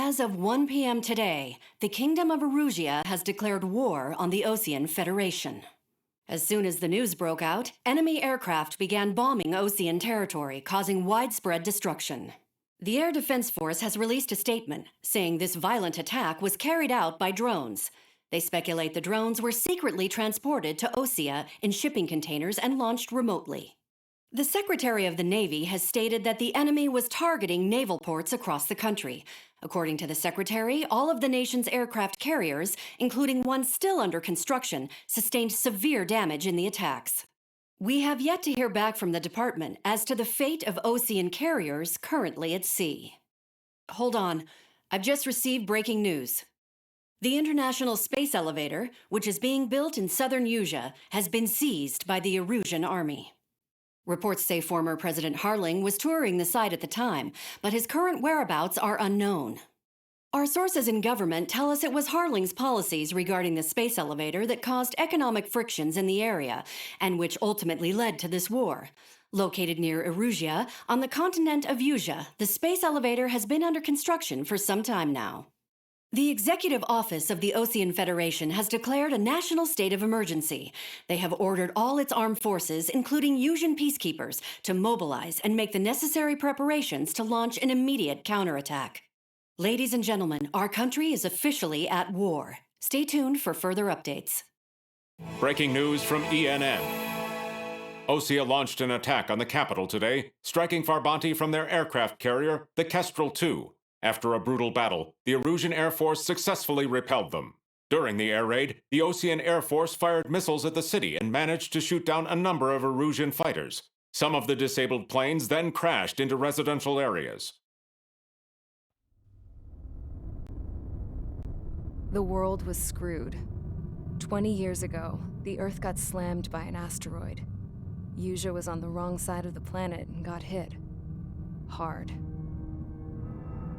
As of 1 p.m. today, the Kingdom of Erusia has declared war on the Osean Federation. As soon as the news broke out, enemy aircraft began bombing Osean territory, causing widespread destruction. The Air Defense Force has released a statement saying this violent attack was carried out by drones. They speculate the drones were secretly transported to Osea in shipping containers and launched remotely. The Secretary of the Navy has stated that the enemy was targeting naval ports across the country. According to the Secretary, all of the nation's aircraft carriers, including one still under construction, sustained severe damage in the attacks. We have yet to hear back from the department as to the fate of Osean carriers currently at sea. Hold on, I've just received breaking news. The International Space Elevator, which is being built in southern Usea, has been seized by the Erusian army. Reports say former President Harling was touring the site at the time, but his current whereabouts are unknown. Our sources in government tell us it was Harling's policies regarding the space elevator that caused economic frictions in the area, and which ultimately led to this war. Located near Erusia, on the continent of Usea, the space elevator has been under construction for some time now. The Executive Office of the Osean Federation has declared a national state of emergency. They have ordered all its armed forces, including Usian peacekeepers, to mobilize and make the necessary preparations to launch an immediate counterattack. Ladies and gentlemen, our country is officially at war. Stay tuned for further updates. Breaking news from ENN. Osea launched an attack on the capital today, striking Farbanti from their aircraft carrier, the Kestrel II. After a brutal battle, the Erusian Air Force successfully repelled them. During the air raid, the Osean Air Force fired missiles at the city and managed to shoot down a number of Erusian fighters. Some of the disabled planes then crashed into residential areas. The world was screwed. 20 years ago, the Earth got slammed by an asteroid. Usea was on the wrong side of the planet and got hit. Hard.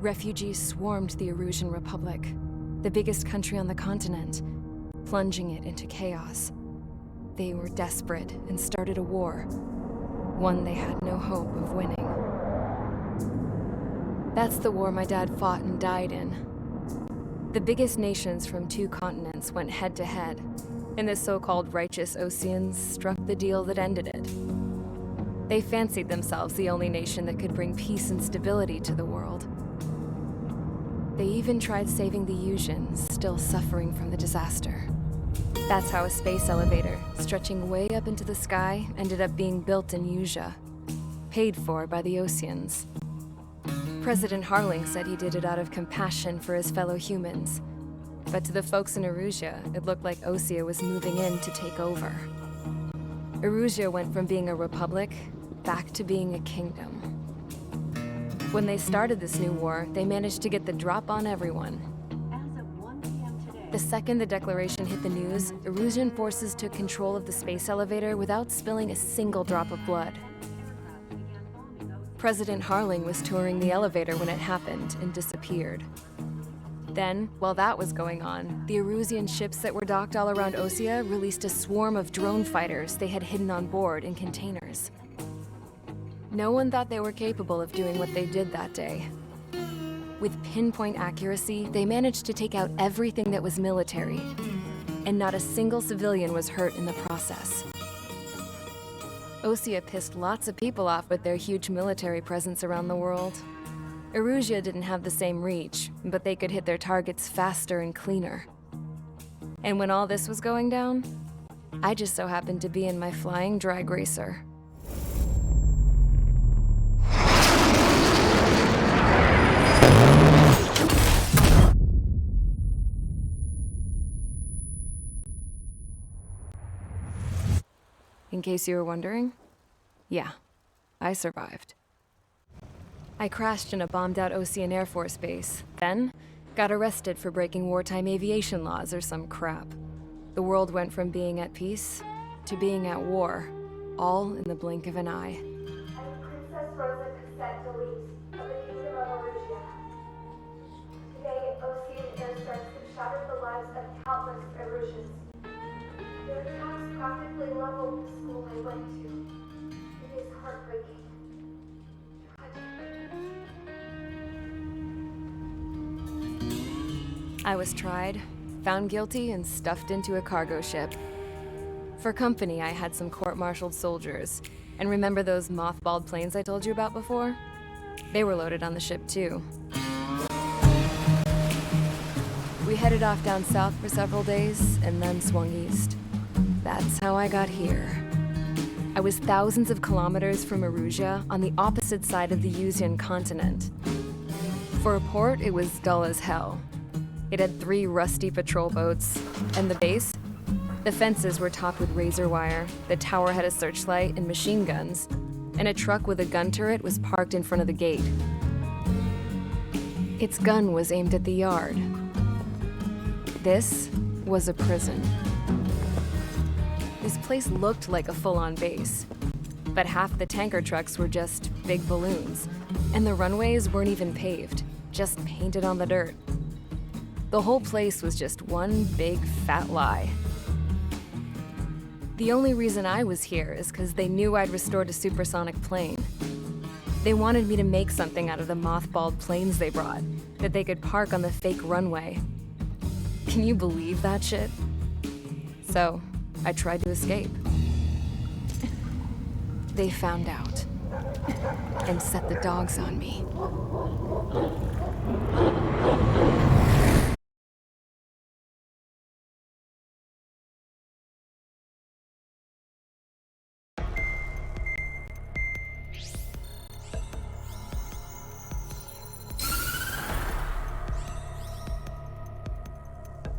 Refugees swarmed the Erusian Republic, the biggest country on the continent, plunging it into chaos. They were desperate and started a war, one they had no hope of winning. That's the war my dad fought and died in. The biggest nations from 2 continents went head-to-head, and the so-called righteous Oseans struck the deal that ended it. They fancied themselves the only nation that could bring peace and stability to the world. They even tried saving the Usians, still suffering from the disaster. That's how a space elevator, stretching way up into the sky, ended up being built in Usea, paid for by the Oseans. President Harling said he did it out of compassion for his fellow humans. But to the folks in Erusia, it looked like Osea was moving in to take over. Erusia went from being a republic back to being a kingdom. When they started this new war, they managed to get the drop on everyone. As of 1 p.m. today, The second the declaration hit the news, Erusian forces took control of the space elevator without spilling a single drop of blood. President Harling was touring the elevator when it happened and disappeared. Then, while that was going on, the Erusian ships that were docked all around Osea released a swarm of drone fighters they had hidden on board in containers. No one thought they were capable of doing what they did that day. With pinpoint accuracy, they managed to take out everything that was military, and not a single civilian was hurt in the process. Osea pissed lots of people off with their huge military presence around the world. Erusia didn't have the same reach, but they could hit their targets faster and cleaner. And when all this was going down, I just so happened to be in my flying drag racer. In case you were wondering, yeah, I survived. I crashed in a bombed-out Osean Air Force base, then got arrested for breaking wartime aviation laws or some crap. The world went from being at peace to being at war, all in the blink of an eye. I'm Princess Rosa Cassette Delise of the Kingdom of Erusia. Today, Osean airstrikes have shattered the lives of countless Erusians. Their attacks practically leveled the school I went to. It is heartbreaking. I was tried, found guilty, and stuffed into a cargo ship. For company, I had some court-martialed soldiers. And remember those mothballed planes I told you about before? They were loaded on the ship too. We headed off down south for several days, and then swung east. That's how I got here. I was thousands of kilometers from Erusia, on the opposite side of the Yuzian continent. For a port, it was dull as hell. It had 3 rusty patrol boats, and the base? The fences were topped with razor wire, the tower had a searchlight and machine guns, and a truck with a gun turret was parked in front of the gate. Its gun was aimed at the yard. This was a prison. This place looked like a full-on base, but half the tanker trucks were just big balloons, and the runways weren't even paved, just painted on the dirt. The whole place was just one big fat lie. The only reason I was here is because they knew I'd restored a supersonic plane. They wanted me to make something out of the mothballed planes they brought, that they could park on the fake runway. Can you believe that shit? So, I tried to escape. They found out, and set the dogs on me.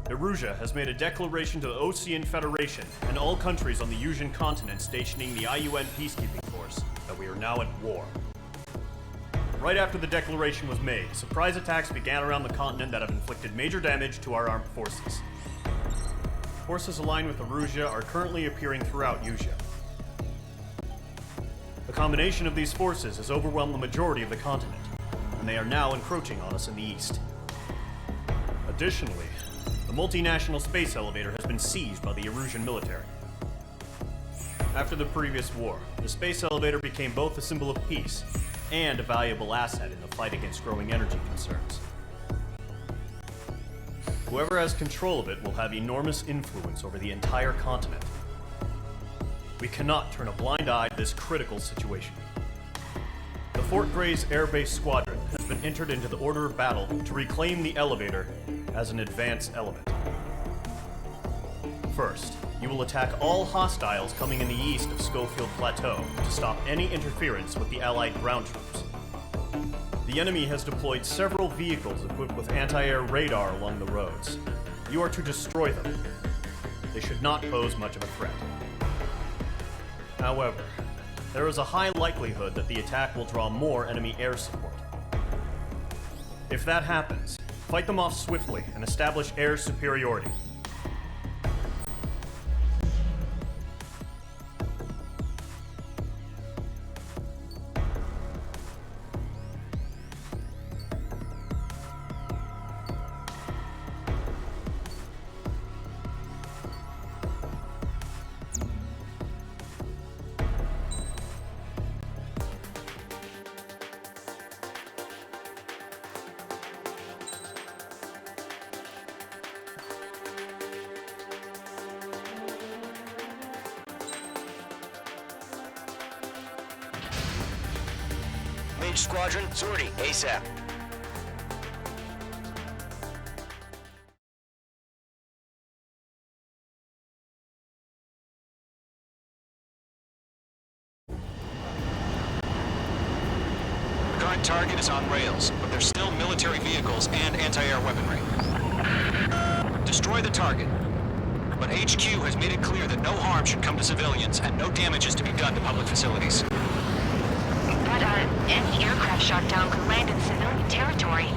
Erusia has made a declaration to the Osean Federation and all countries on the Yuzian continent stationing the IUN peacekeeping force that we are now at war. Right after the declaration was made, surprise attacks began around the continent that have inflicted major damage to our armed forces. Forces aligned with Erusia are currently appearing throughout Yusia. The combination of these forces has overwhelmed the majority of the continent, and they are now encroaching on us in the east. Additionally, the multinational space elevator has been seized by the Erusian military. After the previous war, the space elevator became both a symbol of peace and a valuable asset in the fight against growing energy concerns. Whoever has control of it will have enormous influence over the entire continent. We cannot turn a blind eye to this critical situation. The Fort Gray's Air Base Squadron has been entered into the order of battle to reclaim the elevator as an advance element. First, you will attack all hostiles coming in the east of Schofield Plateau to stop any interference with the Allied ground troops. The enemy has deployed several vehicles equipped with anti-air radar along the roads. You are to destroy them. They should not pose much of a threat. However, there is a high likelihood that the attack will draw more enemy air support. If that happens, fight them off swiftly and establish air superiority. Mage Squadron, sortie, ASAP. The current target is on rails, but there's still military vehicles and anti-air weaponry. Destroy the target. But HQ has made it clear that no harm should come to civilians and no damage is to be done to public facilities. But, any aircraft shot down could land in civilian territory.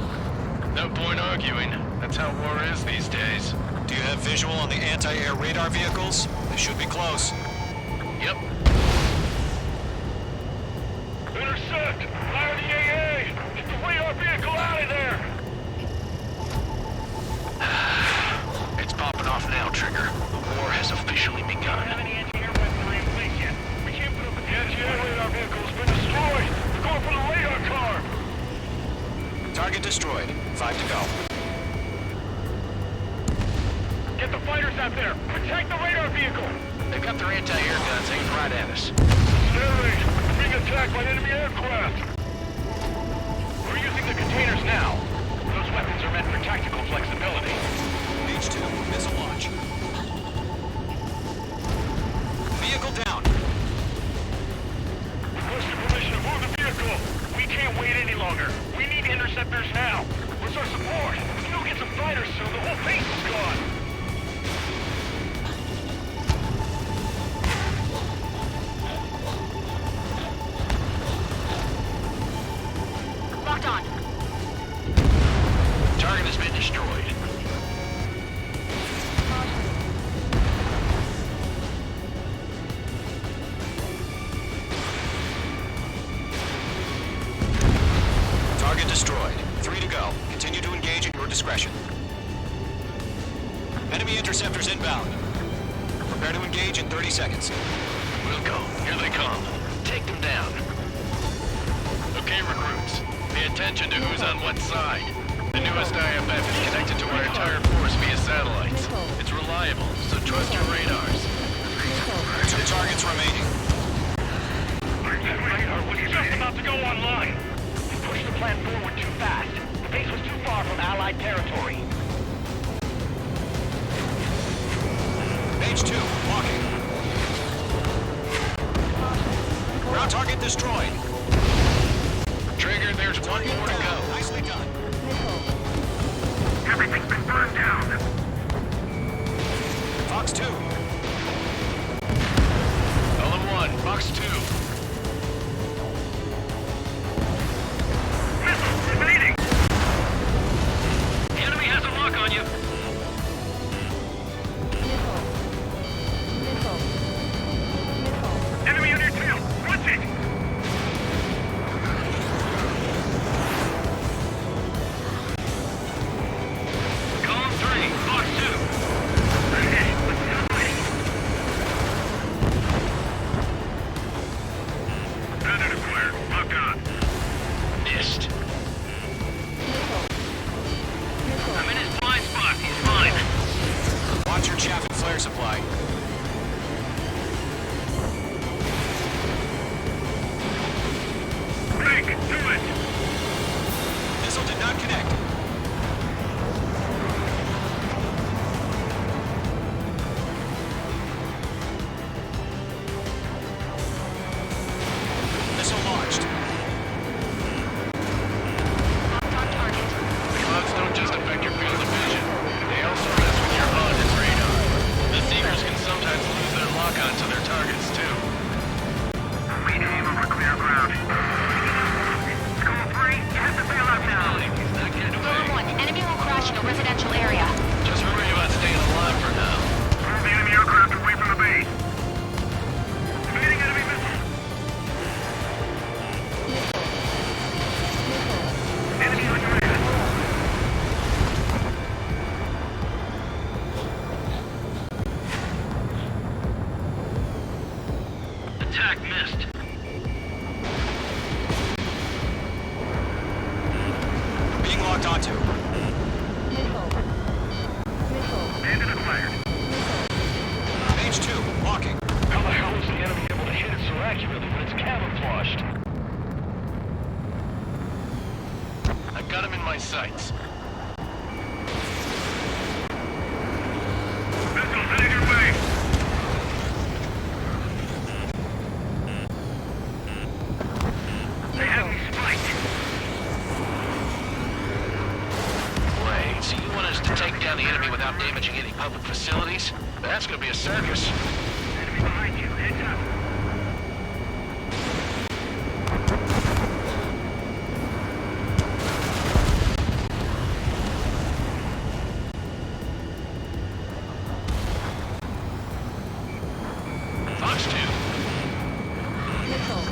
No point arguing. That's how war is these days. Do you have visual on the anti-air radar vehicles? They should be close. Yep. Intercept! Fire the AA! Get the radar vehicle out of there! It's popping off now, Trigger. The war has officially begun. We can't put up with the anti-air radar vehicle's been destroyed! We're going for the radar car! Target destroyed. 5 to go. Get the fighters out there! Protect the radar vehicle! They've got their anti-air guns aimed right at us. Narrate! We're being attacked by enemy aircraft! We're using the containers now. Those weapons are meant for tactical flexibility. H2, missile launch. Vehicle down. Requesting permission to move the vehicle! We can't wait any longer. We need interceptors now. Where's our support? If we don't get some fighters soon, the whole base is gone! Locked on. Target has been destroyed. Target destroyed. 3 to go. Continue to engage at your discretion. Enemy interceptors inbound. Prepare to engage in 30 seconds. We'll go. Here they come. Take them down. Okay, recruits. Pay attention to who's on what side. The newest IFF is connected to our entire force via satellites. It's reliable, so trust your radars. 2 targets remaining. Radar was just about to go online. We pushed the plan forward too fast. The base was too far from Allied territory. H2, walking. Ground target destroyed. Trigger, there's one more to go. Nicely done. Everything's been burned down. Fox 2. LM1, Fox 2. Missiles evading! The enemy has a lock on you. Enemy on your tail! Watch it! Column 3, Fox 2. Hey, what's happening? Bandit acquired. Lock on. Missed. I'm in his blind spot. He's fine. Watch your chaff and flare supply. Break! Do it! Missile did not connect. Missile launched. Locked on target. The clouds don't just affect your field of vision. They also mess with your HUD and radar. The Seekers can sometimes lose their lock-on to their targets, too. We aim over clear ground. School 3, you have to bail out now. He's not getting away. LM1, enemy will crash in a residential area. Just worry about staying alive for now. Move the enemy aircraft away from the base. Evading enemy missile. Enemy on your ass. Attack missed. Being locked onto. Bandit acquired. H2, walking. How the hell is the enemy able to hit it so accurately when it's camouflaged? I've got him in my sights. Missiles heading your way. They have me spiked. Wait, so you want us to take down the enemy without damaging any public facilities? That's gonna be a circus. Enemy behind you, heads up. Fox 2.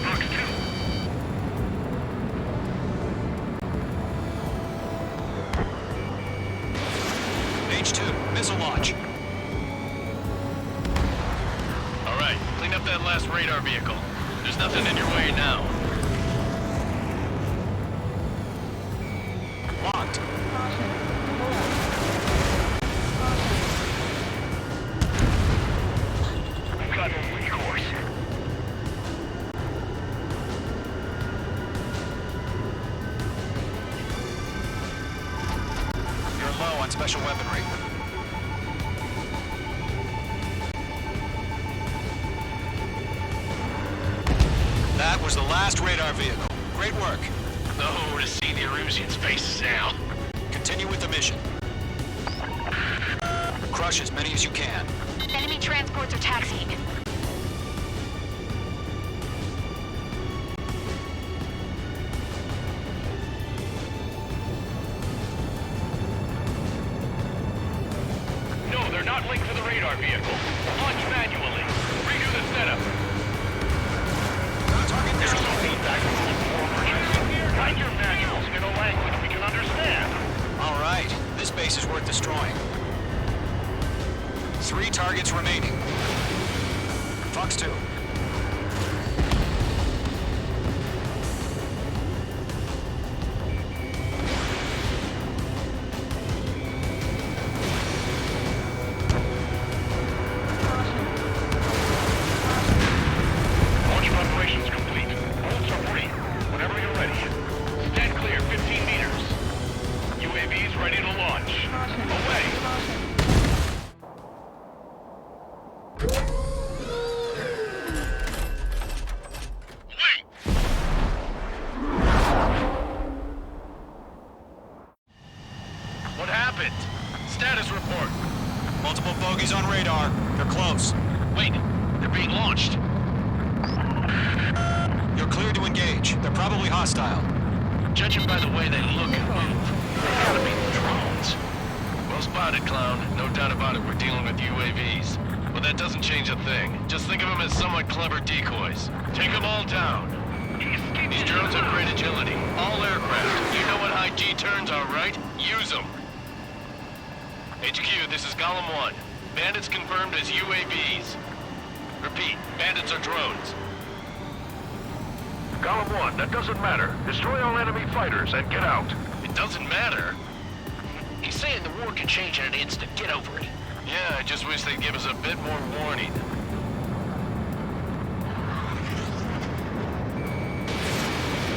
Fox 2. H2, missile launch. All right, clean up that last radar vehicle. There's nothing in your way now. Locked. on special weaponry. That was the last radar vehicle. Great work. Oh, to see the Erusians' faces now. Continue with the mission. Crush as many as you can. Enemy transports are taxiing. No, they're not linked to the radar vehicle. Launch manually. Redo the setup. There's no feedback from the forward. Write your manuals in a language we can understand. All right, this base is worth destroying. 3 targets remaining. Fox 2. Launch preparations complete. Bolts are free. Whenever you're ready. Stand clear, 15 meters. UAVs ready to launch. Away! Wait! What happened? Status report. Multiple bogeys on radar. They're close. Wait, they're being launched. You're clear to engage. They're probably hostile. Judging by the way they look and move, they gotta be drones. Well spotted, clown. No doubt about it, we're dealing with UAVs. But that doesn't change a thing. Just think of them as somewhat clever decoys. Take them all down. These drones have great agility. All aircraft. You know what high G turns are, right? Use them. HQ, this is Golem 1. Bandits confirmed as UAVs. Repeat, bandits are drones. Golem 1, that doesn't matter. Destroy all enemy fighters and get out. It doesn't matter? He's saying the war can change in an instant. Get over it. Yeah, I just wish they'd give us a bit more warning.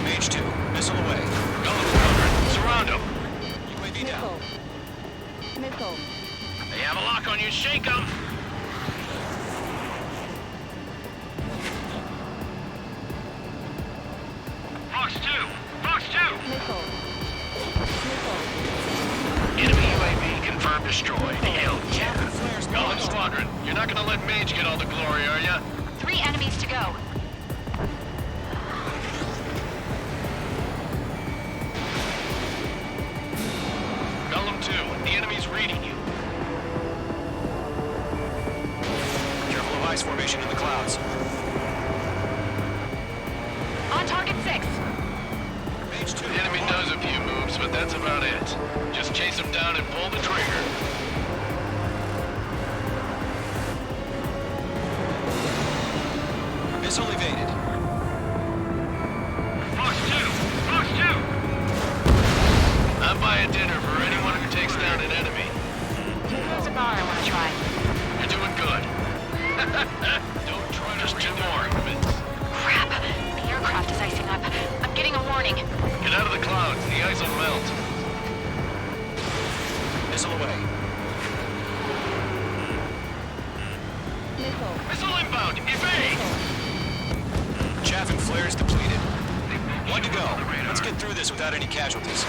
Mage 2, missile away. Golem 100, surround them. UAV down. They have a lock on you. Shake them. Fox 2! Fox 2! Enemy UAV confirmed destroyed. Hell yeah. Golem Squadron, you're not gonna let Mage get all the glory, are ya? 3 enemies to go. Golem 2, the enemy's reading you. Careful of ice formation in the clouds. On target 6. Mage 2. The enemy knows a few moves, but that's about it. Just chase him down and pull the trigger. Missile evaded. Fox 2! Fox 2! I'm buying dinner for anyone who takes down an enemy. There's a bar I want to try. You're doing good. Don't try to just 2 more. Crap. The aircraft is icing up. I'm getting a warning. Get out of the clouds. The ice will melt. Missile away. Missile inbound. Evade! Chaff and flares depleted. 1 to go. Let's get through this without any casualties.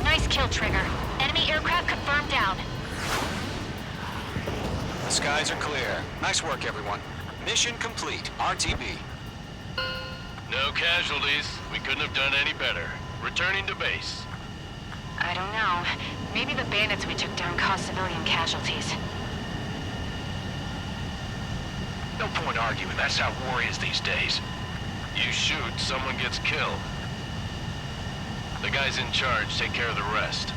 Nice kill, Trigger. Enemy aircraft confirmed down. The skies are clear. Nice work, everyone. Mission complete. RTB. No casualties. We couldn't have done any better. Returning to base. I don't know. Maybe the bandits we took down caused civilian casualties. No point arguing. That's how war is these days. You shoot, someone gets killed. The guys in charge take care of the rest.